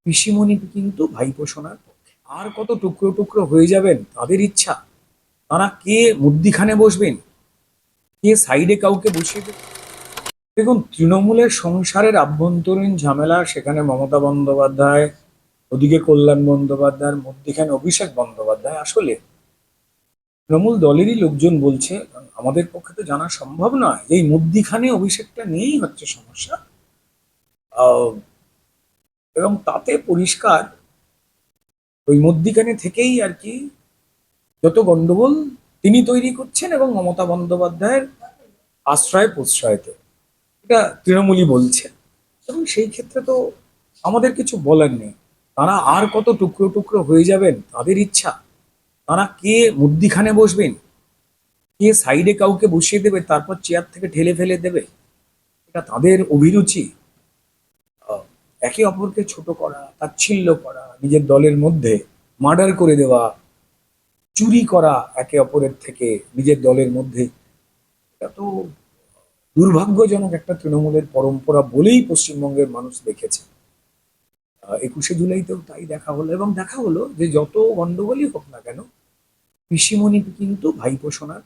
পিসিমণি কিন্তু ভাইপো সোনার পক্ষে। আর কত টুকরো টুকরো হয়ে যাবেন তাদের ইচ্ছা। তারা কে মধ্যিখানে বসবেন, কে সাইডে কাউকে বসিয়ে দেবেন। দেখুন, তৃণমূলের সংসারের আভ্যন্তরীণ ঝামেলা, সেখানে মমতা বন্দ্যোপাধ্যায়, ওদিকে কল্যাণ বন্দ্যোপাধ্যায়ের, মধ্যিখানে অভিষেক বন্দ্যোপাধ্যায়। আসলে তৃণমূল দলেরই লোকজন বলছে, কারণ আমাদের পক্ষে তো জানা সম্ভব নয়, যে এই মধ্যিখানে অভিষেকটা নিয়েই হচ্ছে সমস্যা। আহ, এবং তাতে পরিষ্কার ওই মধ্যিখানে থেকেই আর কি যত গন্ডগোল তিনি তৈরি করছেন, এবং মমতা বন্দ্যোপাধ্যায়ের আশ্রয় প্রশ্রয়তে, এটা তৃণমূলই বলছে। এবং সেই ক্ষেত্রে তো আমাদের কিছু বলার নেই। তারা আর কত টুকরো টুকরো হয়ে যাবেন তাদের ইচ্ছা। তারা কে মধ্যিখানে বসবেন, কে সাইডে কাউকে বসিয়ে দেবে, তারপর চেয়ার থেকে ঠেলে ফেলে দেবে, এটা তাদের অভিরুচি। আহ, একে অপরকে ছোট করা, তাচ্ছিল্য করা, নিজের দলের মধ্যে মার্ডার করে দেওয়া, চুরি করা একে অপরের থেকে নিজের দলের মধ্যে, এটা তো দুর্ভাগ্যজনক একটা তৃণমূলের পরম্পরা বলেই পশ্চিমবঙ্গের মানুষ দেখেছে। 21শে জুলাইতেও তাই দেখা হলো, এবং দেখা হলো যে যত গন্ডগোলই হোক না কেন, পিসিমণি কিন্তু ভাইপো সোনার